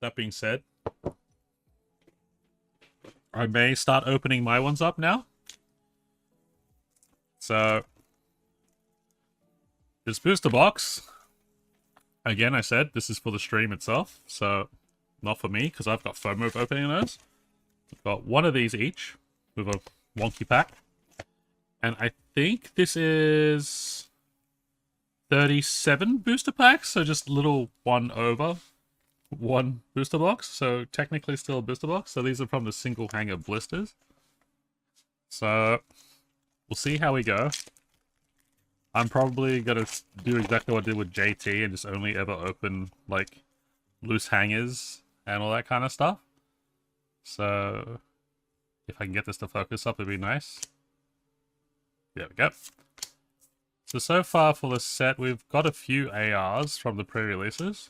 that being said, I may start opening my ones up now. So, this booster box, again, I said, this is for the stream itself, so not for me, because I've got FOMO of opening those. I've got one of these each, with a wonky pack. And I think this is 37 booster packs, so just little one over one booster box, so technically still a booster box. So these are from the single hanger blisters. So we'll see how we go. I'm probably gonna do exactly what I did with JT and just only ever open like loose hangers and all that kind of stuff. So if I can get this to focus up, it'd be nice. There we go. So far for the set, we've got a few ARs from the pre-releases.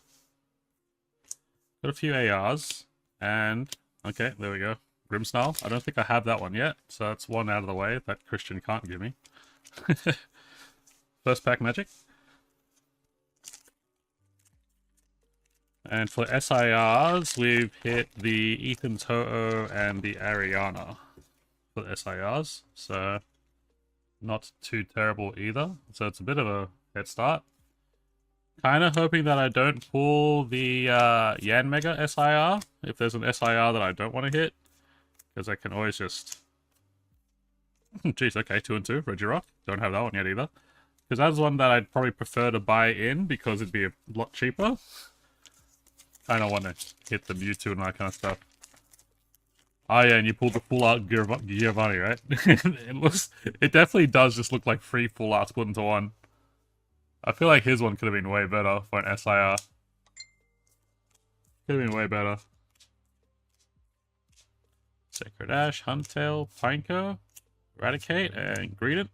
Got a few ARs, and okay, there we go. Grimsnarl. I don't think I have that one yet, so that's one out of the way that Christian can't give me. First pack magic. And for SIRs, we've hit the Ethan Toho and the Ariana for the SIRs, so not too terrible either. So it's a bit of a head start. Kind of hoping that I don't pull the Yan Mega SIR if there's an SIR that I don't want to hit, because I can always just... Jeez, okay, 2 and 2, Regirock. Don't have that one yet either. Because that's one that I'd probably prefer to buy in because it'd be a lot cheaper. I don't want to hit the Mewtwo and that kind of stuff. Oh yeah, and you pulled the full art Giovanni, right? It definitely does just look like 3 full arts put into one. I feel like his one could have been way better for an SIR. Could have been way better. Sacred Ash, Huntail, Pineco, Eradicate, and Greedent.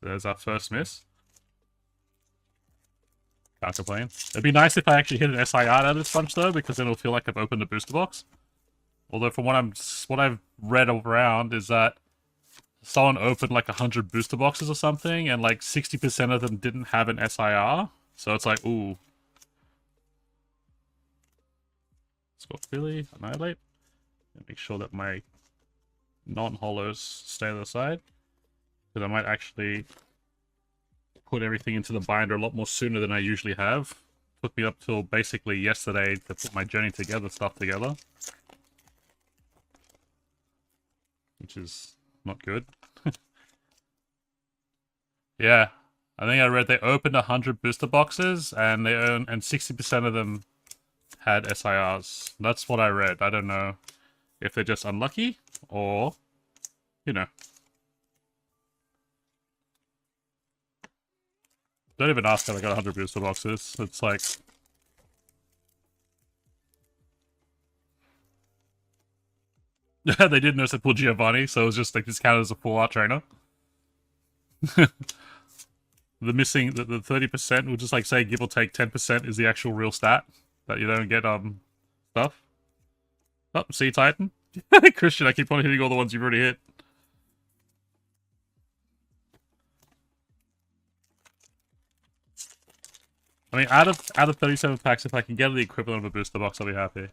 There's our first miss. Can't complain. It'd be nice if I actually hit an SIR out of this bunch though, because then it'll feel like I've opened a booster box. Although from what I've read around is that someone opened like 100 booster boxes or something, and like 60% of them didn't have an SIR. So it's like, ooh. Scorpilli, Annihilate. And make sure that my non-hollows stay to the side. Because I might actually put everything into the binder a lot more sooner than I usually have. Took me up till basically yesterday to put my Journey Together stuff together. Which is not good. Yeah, I think I read they opened 100 booster boxes and 60% of them had SIRs. That's what I read. I don't know if they're just unlucky or, you know. Don't even ask how I got 100 booster boxes. It's like... They didn't notice I pulled Giovanni, so it was just like this counted as a full art trainer. The 30% will just like say give or take 10% is the actual real stat that you don't get stuff. Oh, Sea Titan. Christian, I keep on hitting all the ones you've already hit. I mean, out of 37 packs, if I can get the equivalent of a booster box, I'll be happy.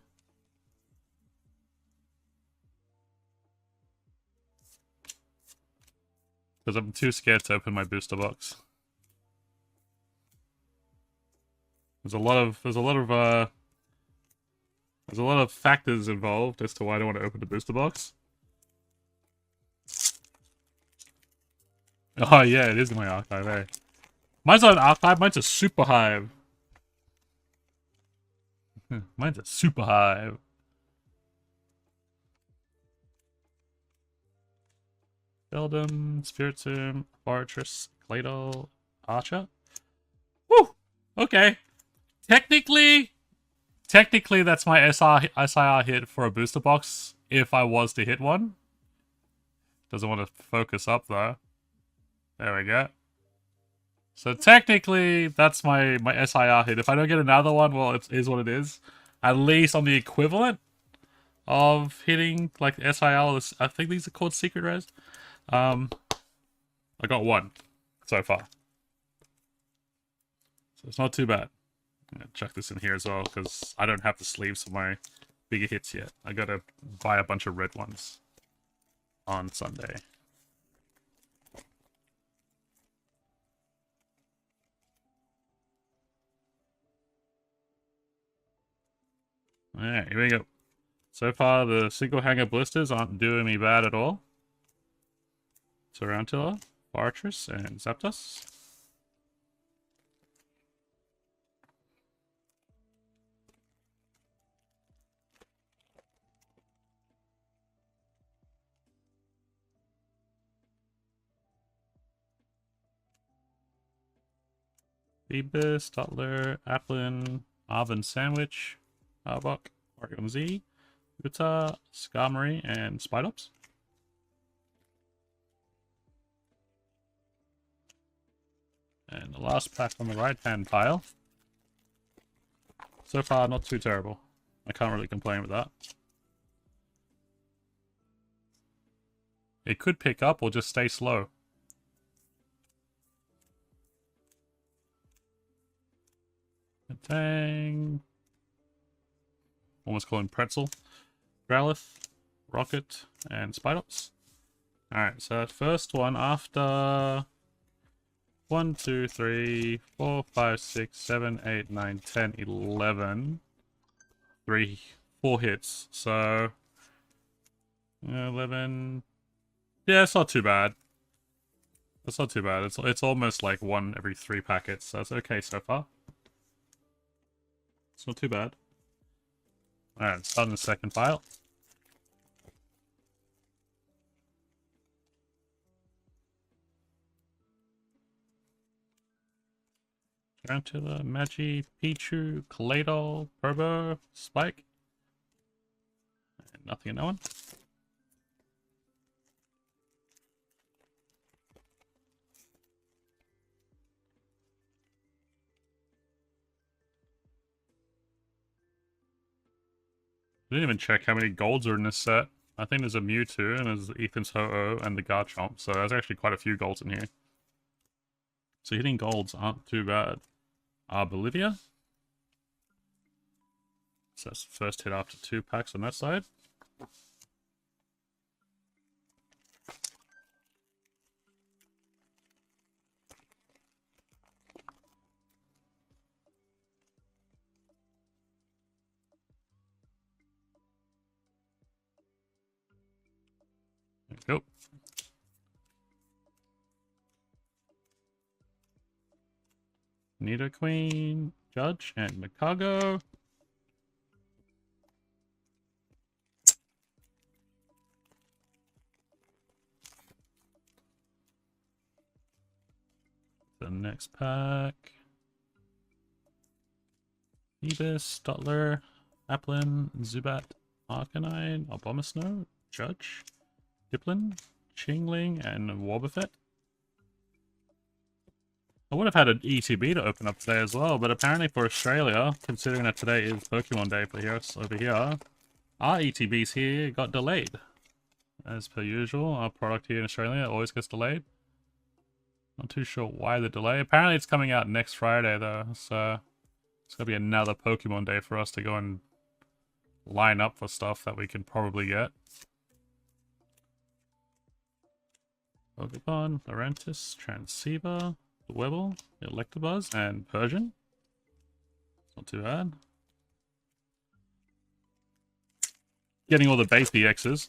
Because I'm too scared to open my booster box. There's a lot of factors involved as to why I don't want to open the booster box. Oh yeah, it is in my archive, eh? Mine's not an archive, mine's a super hive. Mine's a super hive. Beldum, Spiritomb, Fortress, Claydol, Archer. Woo! Okay. Technically that's my SIR hit for a booster box, if I was to hit one. Doesn't want to focus up, though. There we go. So technically, that's my SIR hit. If I don't get another one, well, it is what it is. At least on the equivalent of hitting, like, SIR, I think these are called Secret Res. I got one so far. So it's not too bad. I'm gonna chuck this in here as well, because I don't have the sleeves for my bigger hits yet. I gotta buy a bunch of red ones on Sunday. Alright, here we go. So far, the single hanger blisters aren't doing me bad at all. Tarantula, Fortress, and Zapdos. Phoebus, Stutler, Applin, Arvin Sandwich, Arbok, Oregon Z, Utah, Skarmory, and Spidops. And the last pack on the right-hand pile. So far, not too terrible. I can't really complain with that. It could pick up or just stay slow. Tang. Almost calling Pretzel. Growlithe, Rocket, and Spidops. Alright, so that first one after 1, 2, 3, 4, 5, 6, 7, 8, 9, 10, 11. 4 hits. So 11. Yeah, it's not too bad. It's not too bad. It's almost like 1 every 3 packets, so it's okay so far. It's not too bad. Alright, starting the second pile. Tarantula, Magi, Pichu, Claydol, Probo, Spike. And nothing in that one. I didn't even check how many golds are in this set. I think there's a Mewtwo, and there's Ethan's Ho-Oh, and the Garchomp, so there's actually quite a few golds in here. So hitting golds aren't too bad. Bolivia. So that's the first hit after 2 packs on that side. There we go. Nidoqueen, Judge, and Mikago. The next pack. Phoebus, Stutler, Applin, Zubat, Arcanine, Abomasnow, Judge, Dipplin, Chingling, and Wobbuffet. I would have had an ETB to open up today as well, but apparently for Australia, considering that today is Pokemon Day for us over here, our ETBs here got delayed. As per usual, our product here in Australia always gets delayed. Not too sure why the delay. Apparently it's coming out next Friday though, so it's gonna be another Pokemon Day for us to go and line up for stuff that we can probably get. Pokemon, Lurantis, Transceiver, Webbel, Electabuzz, and Persian. Not too bad. Getting all the base EXs.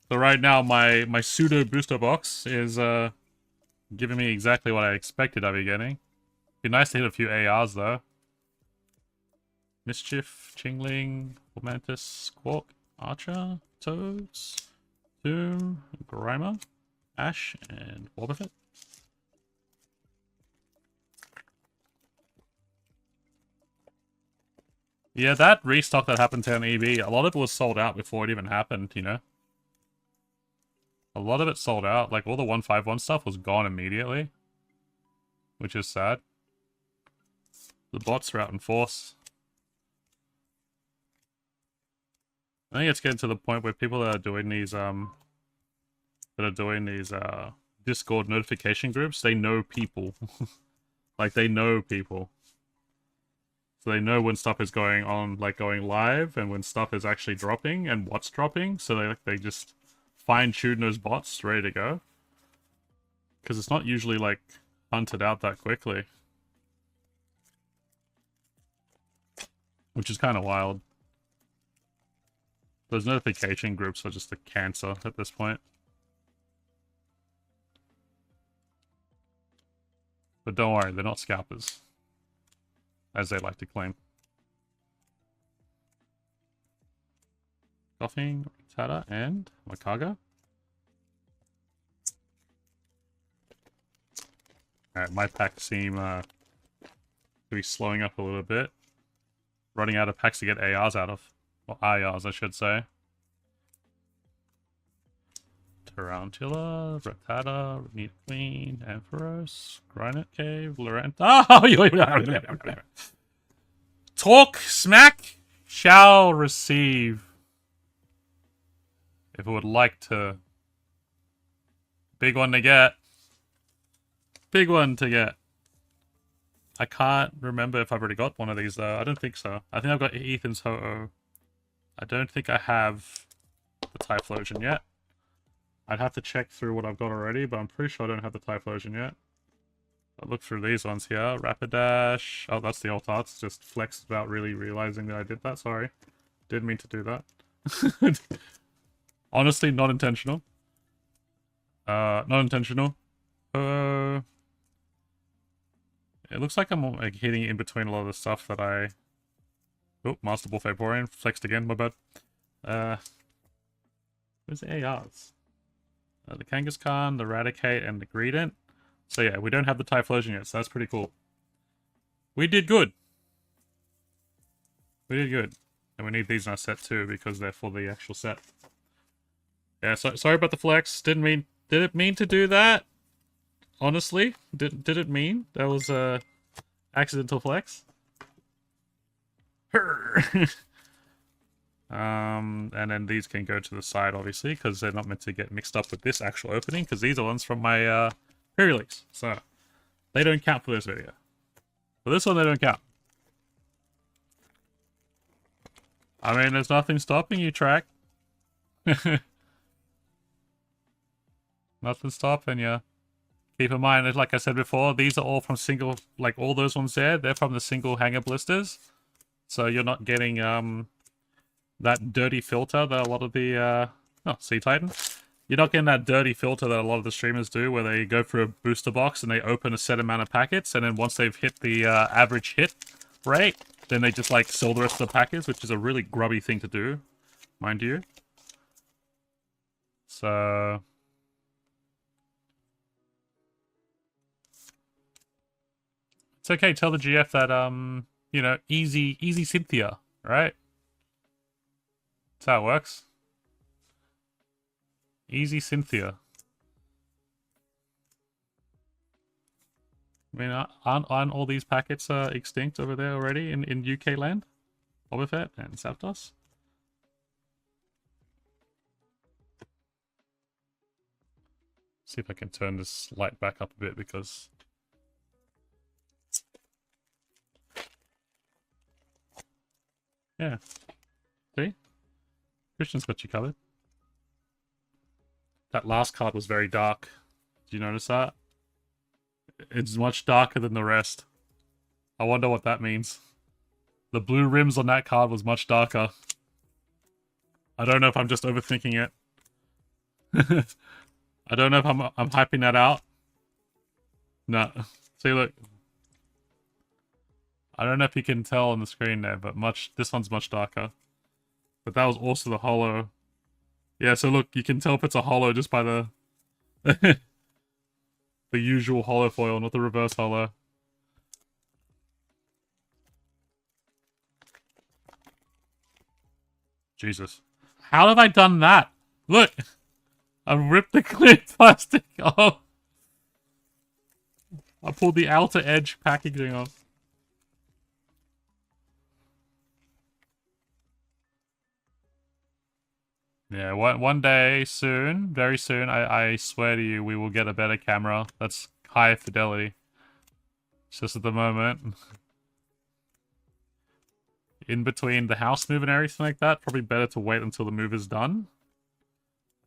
So right now my pseudo booster box is giving me exactly what I expected I'd be getting. Be nice to hit a few ARs though. Mischief, Chingling, Formantis, Squawk, Archer, Toads, Doom, Grimer, Ash, and Wobbuffet. Yeah, that restock that happened to an EV, a lot of it was sold out before it even happened, you know? A lot of it sold out. Like, all the 151 stuff was gone immediately. Which is sad. The bots are out in force. I think it's getting to the point where people that are doing these, Discord notification groups, they know people. Like, they know people. So they know when stuff is going on, like going live, and when stuff is actually dropping, and what's dropping. So they just fine-tune those bots ready to go. Because it's not usually, like, hunted out that quickly. Which is kind of wild. Those notification groups are just a cancer at this point. But don't worry, they're not scalpers. As they like to claim. Coughing, Tata, and Makaga. Alright, my packs seem to be slowing up a little bit. Running out of packs to get ARs out of. Or IRs, I should say. Tarantula, Rattata, Need Queen, Ampharos, Granite Cave, Laurent. Oh! Talk smack shall receive. If it would like to. Big one to get. Big one to get. I can't remember if I've already got one of these though. I don't think so. I think I've got Ethan's Ho-Oh. I don't think I have the Typhlosion yet. I'd have to check through what I've got already, but I'm pretty sure I don't have the Typhlosion yet. I'll look through these ones here. Rapidash. Oh, that's the alt arts. Just flexed without really realizing that I did that. Sorry. Didn't mean to do that. Honestly, not intentional. Not intentional. It looks like I'm like hitting in between a lot of the stuff that I... Oh, Master Ball Vaporeon. Flexed again, my bad. Where's the ARs? The Kangaskhan, the Raticate, and the Greedent. So yeah, we don't have the Typhlosion yet, so that's pretty cool. We did good. We did good. And we need these in our set too, because they're for the actual set. Yeah, sorry about the flex. Did it mean to do that? Honestly, did it mean that was a accidental flex? And then these can go to the side, obviously, because they're not meant to get mixed up with this actual opening, because these are ones from my pre-release, so they don't count for this video. For this one, they don't count. I mean, there's nothing stopping you, Track. Nothing stopping you. Keep in mind, like I said before, these are all from single, like all those ones there, they're from the single hanger blisters. So you're not getting that dirty filter that a lot of the, oh, Sea Titan. You're not getting that dirty filter that a lot of the streamers do, where they go through a booster box and they open a set amount of packets, and then once they've hit the average hit rate, then they just like sell the rest of the packets, which is a really grubby thing to do, mind you. So... It's okay, tell the GF that, you know, easy Cynthia, right? That's how it works. Easy Cynthia. I mean, aren't all these packets extinct over there already in UK land? Boba Fett and Zapdos? See if I can turn this light back up a bit, because... Yeah. See? Christian's got you covered. That last card was very dark. Did you notice that? It's much darker than the rest. I wonder what that means. The blue rims on that card was much darker. I don't know if I'm just overthinking it. I don't know if I'm hyping that out. No. See, look. I don't know if you can tell on the screen there, but this one's much darker. But that was also the holo. Yeah, so look, you can tell if it's a holo just by the the usual holo foil, not the reverse holo. Jesus. How have I done that? Look! I've ripped the clear plastic off. I pulled the outer edge packaging off. Yeah, one day soon, very soon, I swear to you, we will get a better camera that's higher fidelity. It's just at the moment. In between the house move and everything like that, probably better to wait until the move is done.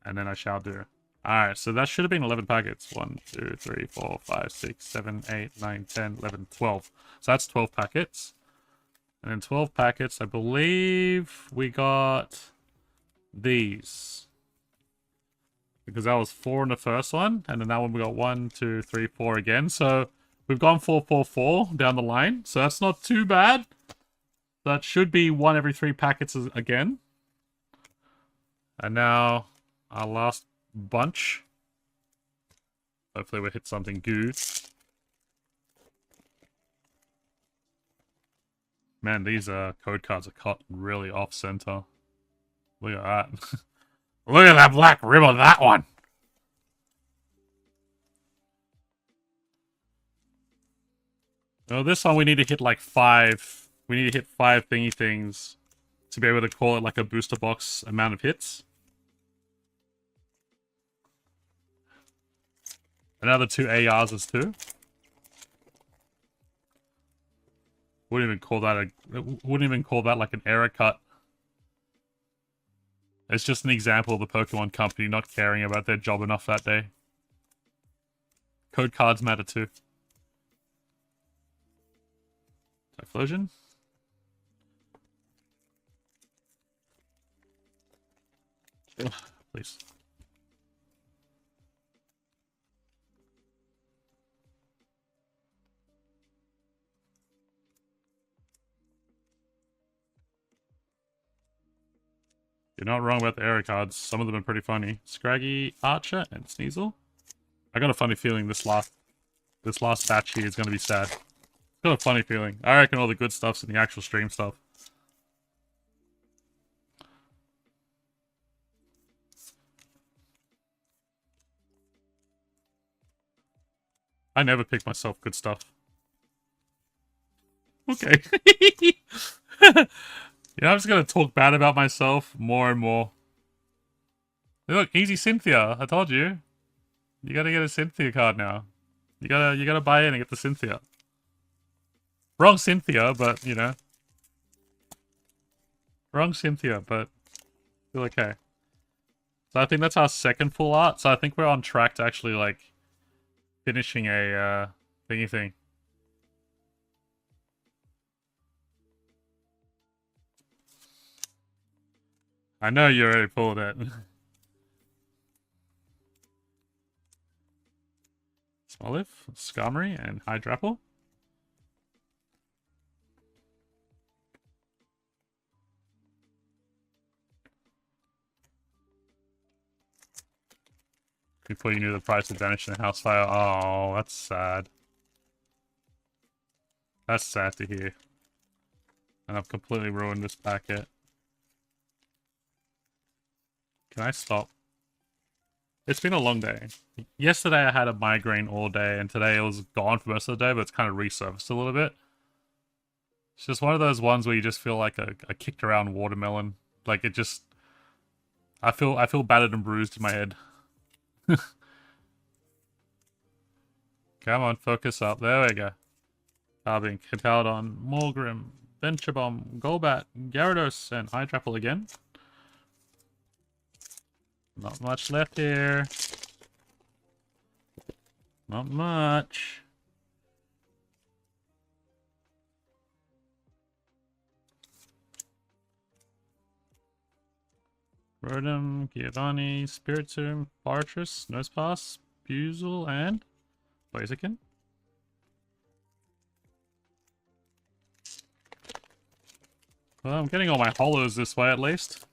And then I shall do. Alright, so that should have been 11 packets. 1, 2, 3, 4, 5, 6, 7, 8, 9, 10, 11, 12. So that's 12 packets. And then 12 packets, I believe we got these. Because that was 4 in the first one. And then that one we got 1, 2, 3, 4 again. So we've gone 4, 4, 4 down the line. So that's not too bad. That should be 1 every 3 packets again. And now our last bunch. Hopefully we'll hit something good. Man, these code cards are cut really off center. Look at that. Look at that black rim on that one. Now this one we need to hit like 5. We need to hit 5 thingy things to be able to call it like a booster box amount of hits. Another 2 ARs is 2. Wouldn't even call that like an error cut. It's just an example of the Pokemon Company not caring about their job enough that day. Code cards matter too. Typhlosion. Please. You're not wrong about the error cards. Some of them are pretty funny. Scraggy, Archer, and Sneasel. I got a funny feeling this last batch here is going to be sad. Got a funny feeling. I reckon all the good stuff's in the actual stream stuff. I never pick myself good stuff. Okay. Yeah, I'm just gonna talk bad about myself more and more. Look, easy Cynthia. I told you. You gotta get a Cynthia card now. You gotta buy in and get the Cynthia. Wrong Cynthia, but you know. Wrong Cynthia, but still okay. So I think that's our second full art. So I think we're on track to actually like finishing a thingy thing. I know you already pulled it. Smoliv, Skarmory, and Hydrapple. Before you knew the price of Vanish in the House Fire. Oh, that's sad. That's sad to hear. And I've completely ruined this packet. Can I stop? It's been a long day. Yesterday I had a migraine all day, and today it was gone for most of the day, but it's kind of resurfaced a little bit. It's just one of those ones where you just feel like a kicked around watermelon. Like it just... I feel battered and bruised in my head. Come on, focus up. There we go. Carbink, Hippowdon, Morgrim, Venture Bomb, Golbat, Gyarados, and Hydrapple again. Not much left here. Not much. Rotom, Giovanni, Spiritomb, Bartress, Nosepass, Buizel, and Blaziken. Well, I'm getting all my hollows this way at least.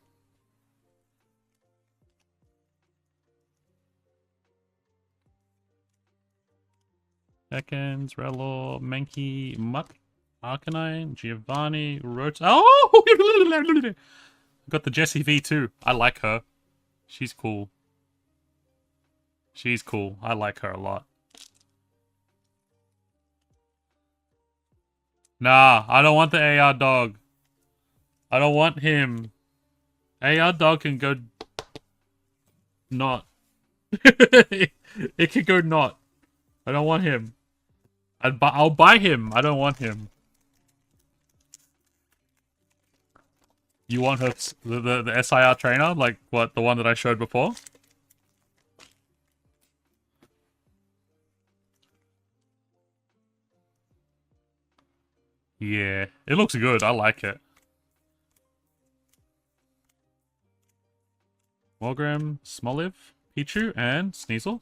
Ekans, Rellor, Mankey, Muck, Arcanine, Giovanni, Oh! Got the Jessie V too. I like her. She's cool. She's cool. I like her a lot. Nah, I don't want the AR dog. I don't want him. AR dog can go... not. It can go not. I don't want him. I'll buy him. I don't want him. You want her, the SIR trainer? Like, what, the one that I showed before? Yeah, it looks good. I like it. Morgrim, Smoliv, Pichu, and Sneasel.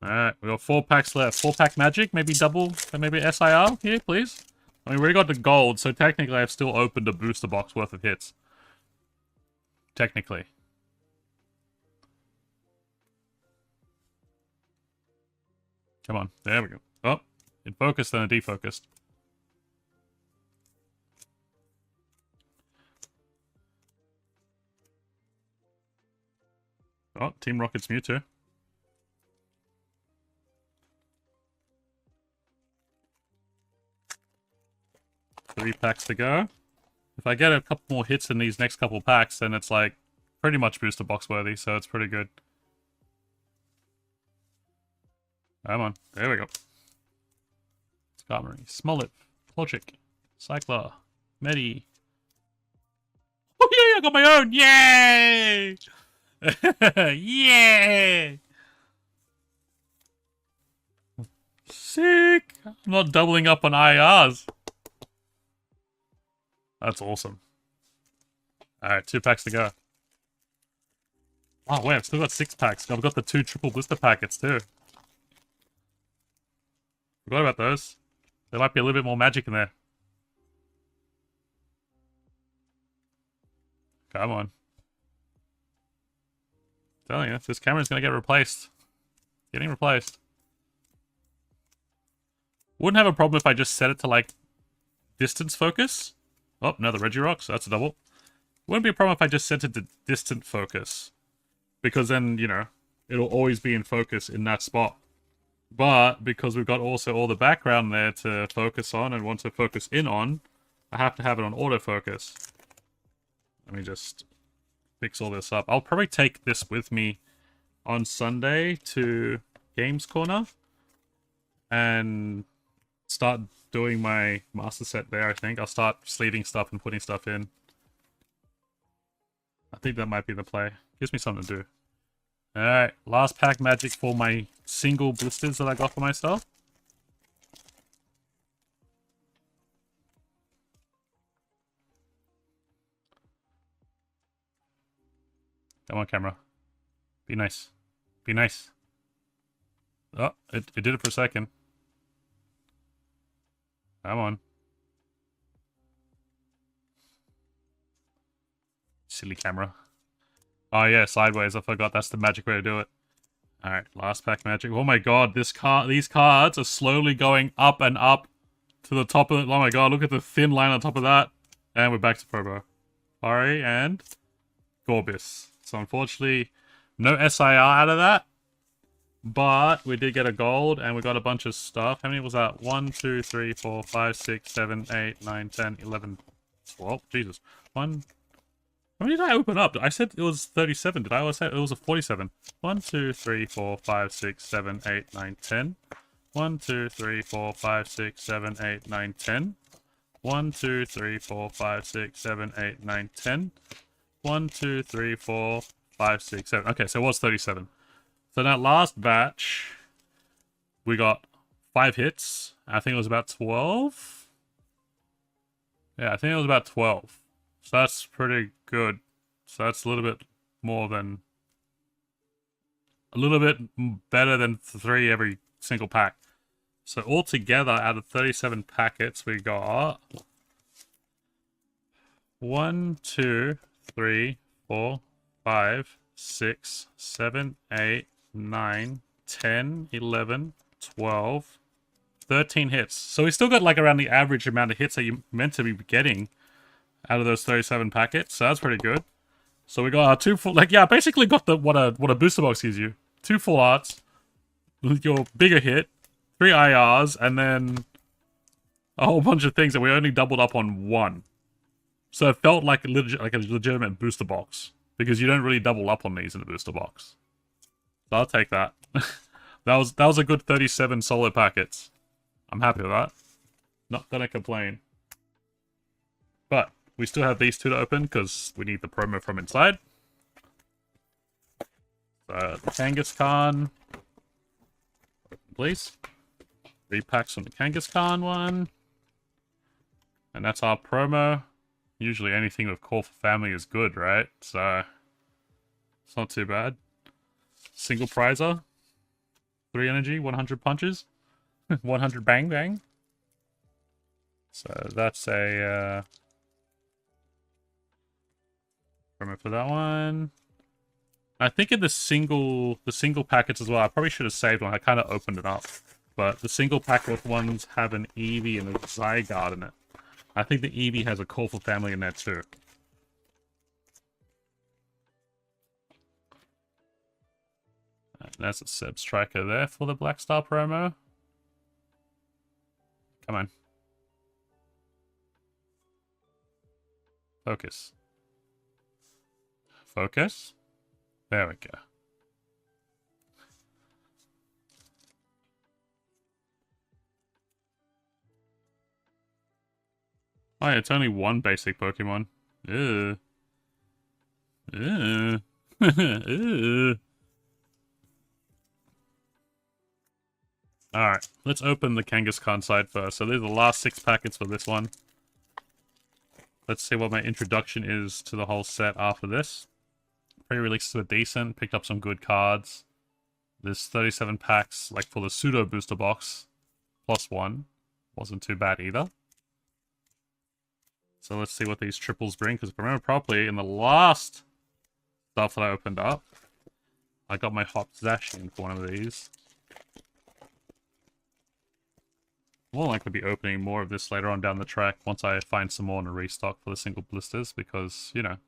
Alright, we got 4 packs left. 4-pack magic, maybe double, maybe SIR here, please. I mean, we already got the gold, so technically I've still opened a booster box worth of hits. Technically. Come on, there we go. Oh, it focused and it defocused. Oh, Team Rocket's Mewtwo. Three packs to go. If I get a couple more hits in these next couple packs, then it's like pretty much booster box worthy, so it's pretty good. Come on, there we go. Skarmory, Smoliv, Logic, Cycler, Medi. Oh yeah, I got my own! Yay! Yeah! Sick! I'm not doubling up on IRs. That's awesome. Alright, 2 packs to go. Oh wait, I've still got 6 packs. I've got the 2 triple blister packets too. Forgot about those. There might be a little bit more magic in there. Come on. I'm telling you, this camera's gonna get replaced. Getting replaced. Wouldn't have a problem if I just set it to like distance focus. Oh, another Regirock, so that's a double. Wouldn't be a problem if I just set it to distant focus. Because then, you know, it'll always be in focus in that spot. But because we've got also all the background there to focus on and want to focus in on, I have to have it on autofocus. Let me just fix all this up. I'll probably take this with me on Sunday to Games Corner and start doing my master set there, I think. I'll start sleeving stuff and putting stuff in. I think that might be the play. Gives me something to do. Alright, last pack magic for my single blisters that I got for myself. Come on, camera. Be nice. Be nice. Oh, it did it for a second. Come on. Silly camera. Oh yeah, sideways. I forgot that's the magic way to do it. Alright, last pack magic. Oh my god, these cards are slowly going up and up to the top of it. Oh my god, look at the thin line on top of that. And we're back to Probo. Ari and Gorbis. So unfortunately, no SIR out of that. But we did get a gold and we got a bunch of stuff. How many was that? 1, 2, 3, 4, 5, 6, 7, 8, 9, 10, 11, 12. Jesus. How many did I open up? I said it was 37. Did I always say it was a 47? 1, 2, 3, 4, 5, 6, 7, 8, 9, 10. 1, 2, 3, 4, 5, 6, 7, 8, 9, 10. 1, 2, 3, 4, 5, 6, 7, 8, 9, 10. 1, 2, 3, 4, 5, 6, 7. Okay, so it was 37. So in that last batch, we got 5 hits. I think it was about 12. Yeah, I think it was about 12. So that's pretty good. So that's a little bit more than... a little bit better than 3 every single pack. So altogether, out of 37 packets, we got... 1, 2, 3, 4, 5, 6, 7, 8, 9, 10, 11, 12, 13 hits. So we still got like around the average amount of hits that you're meant to be getting out of those 37 packets. So that's pretty good. So we got our 2 full, like, yeah, basically got the what a booster box gives you. 2 full arts, your bigger hit, 3 IRs, and then a whole bunch of things that we only doubled up on 1. So it felt like a legitimate booster box. Because you don't really double up on these in the booster box. So I'll take that. that was a good 37 solo packets. I'm happy with that. Not gonna complain. But we still have these two to open because we need the promo from inside. So the Kangaskhan, please. 3 packs from the Kangaskhan one. And that's our promo. Usually anything with Call for Family is good, right? So it's not too bad. Single prizer. 3 energy, 100 punches. 100 bang bang. So that's a promo for that one. I think in the single packets as well, I probably should have saved one. I kind of opened it up. But the single packet ones have an Eevee and a Zygarde in it. I think the Eevee has a Call for Family in there too. And that's a Seb Striker there for the Black Star promo. Come on. Focus. Focus. There we go. Oh yeah, it's only one basic Pokemon. Ew. Ew. Ew. Alright, let's open the Kangaskhan side first. So these are the last 6 packets for this one. Let's see what my introduction is to the whole set after this. Pre-releases were decent, picked up some good cards. There's 37 packs, like for the pseudo booster box, +1. Wasn't too bad either. So let's see what these triples bring, because if I remember properly, in the last stuff that I opened up, I got my Hop Zacian for one of these. More likely be opening more of this later on down the track once I find some more in a restock for the single blisters, because, you know,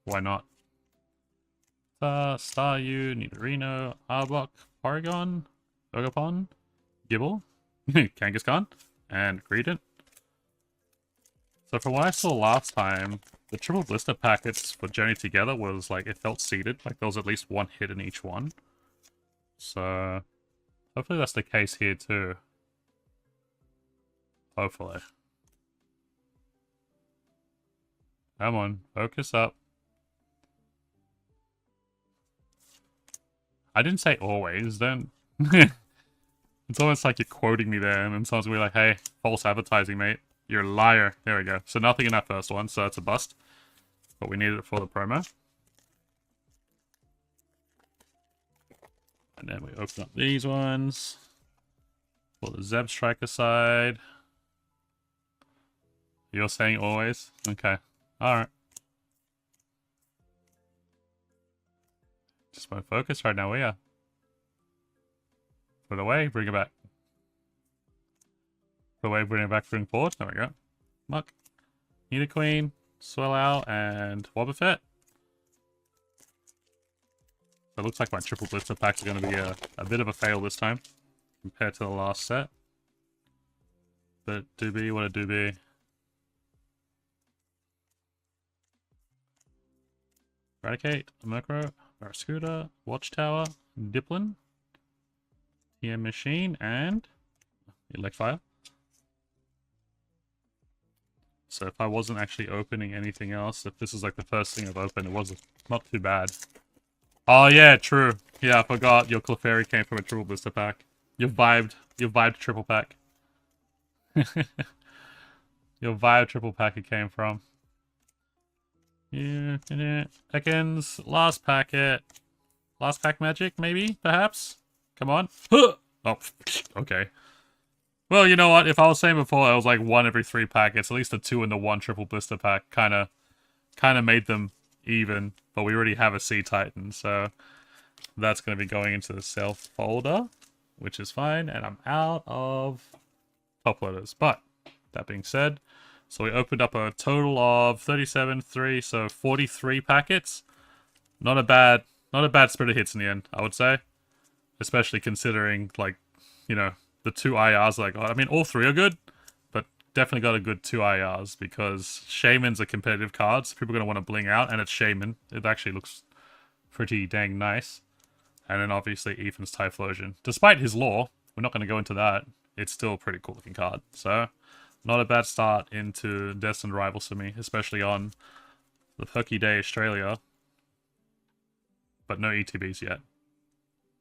why not? Staryu, Nidorino, Arbok, Porygon, Ogapon, Gibble, Kangaskhan, and Greedent. So from what I saw last time, the triple blister packets for Journey Together was like, it felt seeded, like there was at least one hit in each one. So hopefully that's the case here too. Hopefully. Come on, focus up. I didn't say always, don't. It's almost like you're quoting me there, and then someone's gonna be like, hey, false advertising, mate. You're a liar. There we go. So nothing in that first one, so that's a bust. But we needed it for the promo. And then we open up these ones. For the Zeb Striker side. You're saying always? Okay. Alright. Just want to focus right now, we are. Put it away, bring it back. Put it away, bring it back, bring it forward. There we go. Muck. Nidoqueen, Swellow, and Wobbuffet. So it looks like my triple blister packs are going to be a bit of a fail this time. Compared to the last set. But do be what it do be. Eradicate, Murkrow, Barraskewda, Watchtower, Dipplin, TM Machine, and Electivire. So if I wasn't actually opening anything else, if this is like the first thing I've opened, it was not too bad. Oh yeah, true. Yeah, I forgot your Clefairy came from a triple blister pack. You vibed triple pack. Your vibe triple pack it came from. Yeah, seconds. Last packet. Last pack magic, maybe? Perhaps? Come on. Oh, okay. Well, you know what? If I was saying before, I was like 1 every 3 packets, at least a 2 in the 1 triple blister pack kind of made them even. But we already have a Sea Titan, so that's going to be going into the self folder, which is fine. And I'm out of top loaders. But that being said, so we opened up a total of 37, 3, so 43 packets. Not a bad spread of hits in the end, I would say. Especially considering, like, you know, the 2 IRs that I got. I mean, all 3 are good, but definitely got a good 2 IRs because Shaman's a competitive card, so people are going to want to bling out, and it's Shaman. It actually looks pretty dang nice. And then obviously Ethan's Typhlosion. Despite his lore, we're not going to go into that. it's still a pretty cool looking card. So, not a bad start into Destined Rivals for me, especially on the Perky Day Australia. But no ETBs yet.